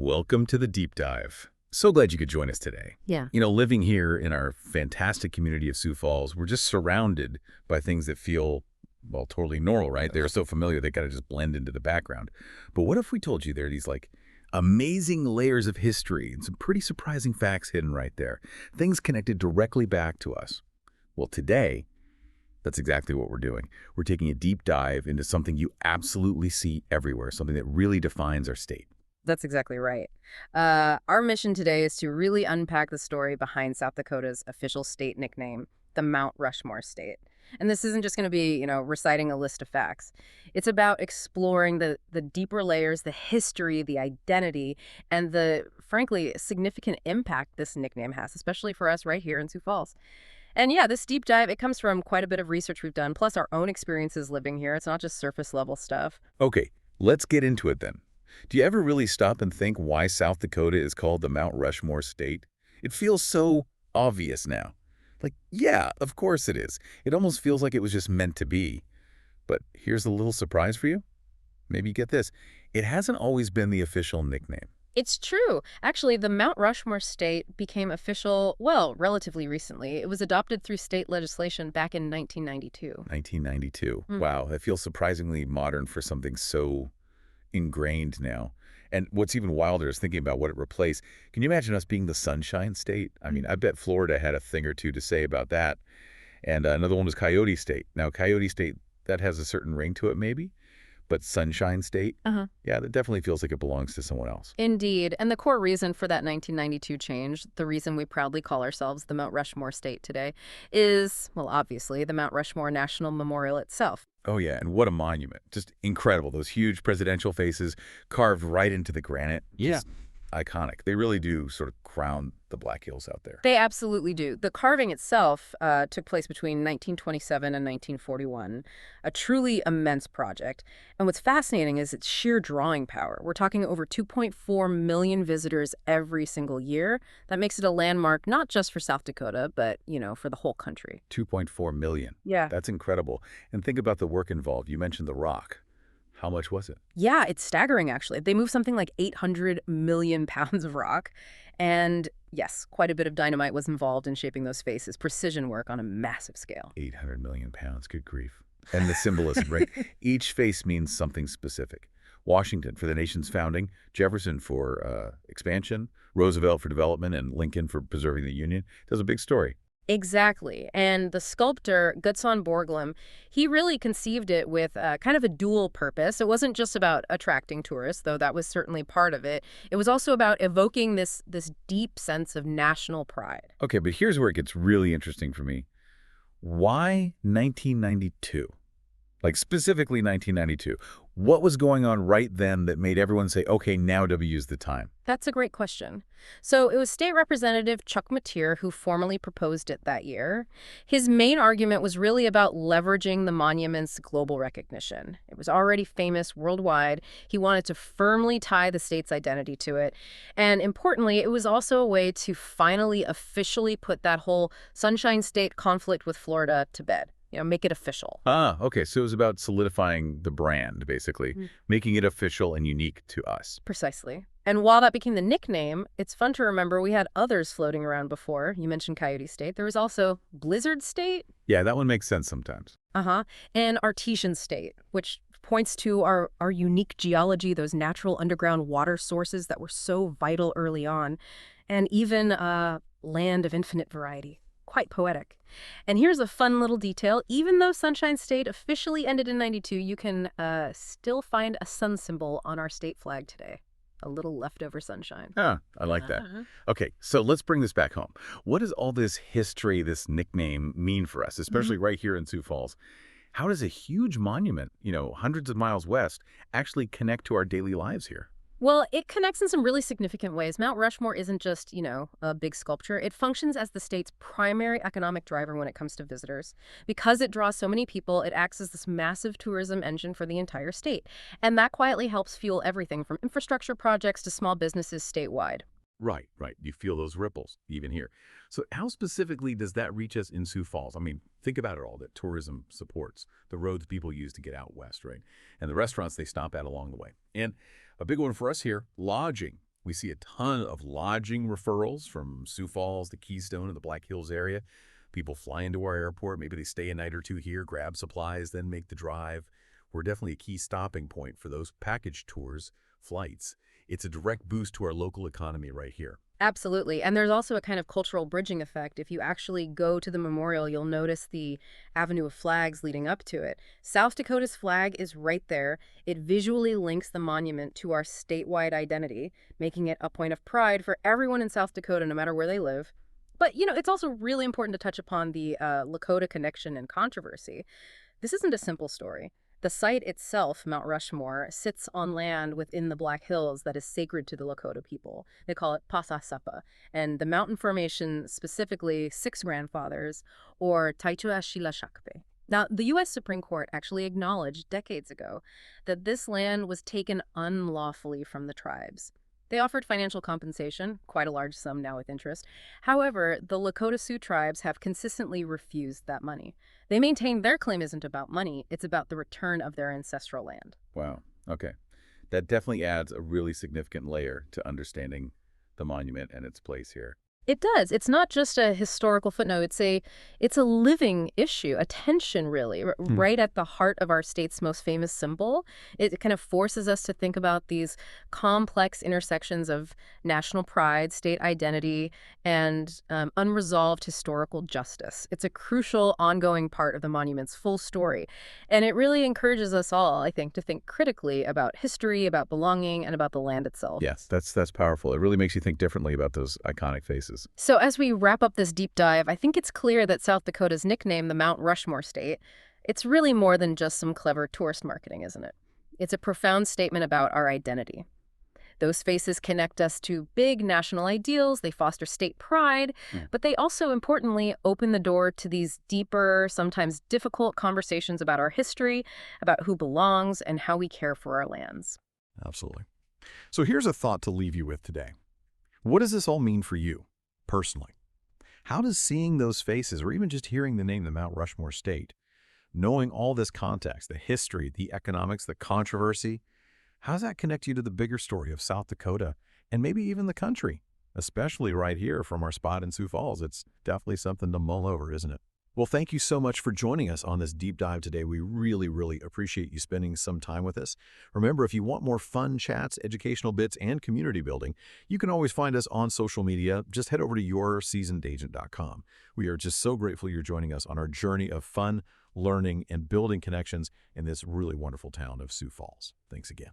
Welcome to the Deep Dive. So glad you could join us today. Yeah. Living here in our fantastic community of Sioux Falls, we're just surrounded by things that feel, well, totally normal, right? They're so familiar, they kind of just blend into the background. But what if we told you there are these, amazing layers of history and some pretty surprising facts hidden right there, things connected directly back to us? Well, today, that's exactly what we're doing. We're taking a deep dive into something you absolutely see everywhere, something that really defines our state. That's exactly right. Our mission today is to really unpack the story behind South Dakota's official state nickname, the Mount Rushmore State. And this isn't just going to be, reciting a list of facts. It's about exploring the deeper layers, the history, the identity, and the, frankly, significant impact this nickname has, especially for us right here in Sioux Falls. And yeah, this deep dive, it comes from quite a bit of research we've done, plus our own experiences living here. It's not just surface level stuff. Okay, let's get into it then. Do you ever really stop and think why South Dakota is called the Mount Rushmore State? It feels so obvious now. Yeah, of course it is. It almost feels like it was just meant to be. But here's a little surprise for you. Maybe you get this. It hasn't always been the official nickname. It's true. Actually, the Mount Rushmore State became official, well, relatively recently. It was adopted through state legislation back in 1992. 1992. Wow, that feels surprisingly modern for something so ingrained now. And what's even wilder is thinking about what it replaced. Can you imagine us being the Sunshine State? I mean, I bet Florida had a thing or two to say about that. And another one was Coyote State. Now, Coyote State, that has a certain ring to it maybe, but Sunshine State, yeah, that definitely feels like it belongs to someone else. Indeed. And the core reason for that 1992 change, the reason we proudly call ourselves the Mount Rushmore State today, is, well, obviously, the Mount Rushmore National Memorial itself. Oh, yeah, and what a monument. Just incredible. Those huge presidential faces carved right into the granite. Yeah. Just iconic. They really do sort of crown the Black Hills out there. They absolutely do. The carving itself took place between 1927 and 1941, a truly immense project. And what's fascinating is its sheer drawing power. We're talking over 2.4 million visitors every single year. That makes it a landmark not just for South Dakota, but, for the whole country. 2.4 million. Yeah. That's incredible. And think about the work involved. You mentioned the rock. How much was it? Yeah, it's staggering, actually. They moved something like 800 million pounds of rock. And yes, quite a bit of dynamite was involved in shaping those faces. Precision work on a massive scale. 800 million pounds. Good grief. And the symbolism, right? Each face means something specific. Washington for the nation's founding, Jefferson for expansion, Roosevelt for development, and Lincoln for preserving the Union. There's a big story. Exactly. And the sculptor, Gutzon Borglum, he really conceived it with kind of a dual purpose. It wasn't just about attracting tourists, though that was certainly part of it. It was also about evoking this deep sense of national pride. Okay, but here's where it gets really interesting for me. Why 1992? Specifically 1992. What was going on right then that made everyone say, okay, now W's the time? That's a great question. So it was State Representative Chuck Mateer who formally proposed it that year. His main argument was really about leveraging the monument's global recognition. It was already famous worldwide. He wanted to firmly tie the state's identity to it. And importantly, it was also a way to finally officially put that whole Sunshine State conflict with Florida to bed. Make it official. Okay. So it was about solidifying the brand, basically, making it official and unique to us. Precisely. And while that became the nickname, it's fun to remember we had others floating around before. You mentioned Coyote State. There was also Blizzard State. Yeah, that one makes sense sometimes. And Artesian State, which points to our unique geology, those natural underground water sources that were so vital early on, and even a land of infinite variety. Quite poetic. And here's a fun little detail. Even though Sunshine State officially ended in 92, you can still find a sun symbol on our state flag today. A little leftover sunshine. I like that. Okay, so let's bring this back home. What does all this history, this nickname, mean for us, especially right here in Sioux Falls? How does a huge monument, hundreds of miles west, actually connect to our daily lives here? Well, it connects in some really significant ways. Mount Rushmore isn't just, a big sculpture. It functions as the state's primary economic driver when it comes to visitors. Because it draws so many people, it acts as this massive tourism engine for the entire state. And that quietly helps fuel everything from infrastructure projects to small businesses statewide. Right. You feel those ripples, even here. So how specifically does that reach us in Sioux Falls? I mean, think about it all that tourism supports, the roads people use to get out west, right? And the restaurants they stop at along the way. And a big one for us here, lodging. We see a ton of lodging referrals from Sioux Falls, the Keystone, and the Black Hills area. People fly into our airport. Maybe they stay a night or two here, grab supplies, then make the drive. We're definitely a key stopping point for those package tours, flights. It's a direct boost to our local economy right here. Absolutely. And there's also a kind of cultural bridging effect. If you actually go to the memorial, you'll notice the avenue of flags leading up to it. South Dakota's flag is right there. It visually links the monument to our statewide identity, making it a point of pride for everyone in South Dakota, no matter where they live. But, it's also really important to touch upon the Lakota connection and controversy. This isn't a simple story. The site itself, Mount Rushmore, sits on land within the Black Hills that is sacred to the Lakota people. They call it Pasasapa. And the mountain formation, specifically Six Grandfathers, or Taichua Shila Shakpe. Now, the U.S. Supreme Court actually acknowledged decades ago that this land was taken unlawfully from the tribes. They offered financial compensation, quite a large sum now with interest. However, the Lakota Sioux tribes have consistently refused that money. They maintain their claim isn't about money, it's about the return of their ancestral land. Wow. Okay. That definitely adds a really significant layer to understanding the monument and its place here. It does. It's not just a historical footnote. It's a living issue, a tension, really, right at the heart of our state's most famous symbol. It kind of forces us to think about these complex intersections of national pride, state identity, and unresolved historical justice. It's a crucial, ongoing part of the monument's full story. And it really encourages us all, I think, to think critically about history, about belonging, and about the land itself. Yes, that's powerful. It really makes you think differently about those iconic faces. So as we wrap up this deep dive, I think it's clear that South Dakota's nickname, the Mount Rushmore State, it's really more than just some clever tourist marketing, isn't it? It's a profound statement about our identity. Those faces connect us to big national ideals, they foster state pride, but they also, importantly, open the door to these deeper, sometimes difficult conversations about our history, about who belongs, and how we care for our lands. Absolutely. So here's a thought to leave you with today. What does this all mean for you, personally? How does seeing those faces, or even just hearing the name the Mount Rushmore State, knowing all this context, the history, the economics, the controversy, how does that connect you to the bigger story of South Dakota and maybe even the country? Especially right here from our spot in Sioux Falls. It's definitely something to mull over, isn't it? Well, thank you so much for joining us on this deep dive today. We really, really appreciate you spending some time with us. Remember, if you want more fun chats, educational bits, and community building, you can always find us on social media. Just head over to yourseasonedagent.com. We are just so grateful you're joining us on our journey of fun, learning, and building connections in this really wonderful town of Sioux Falls. Thanks again.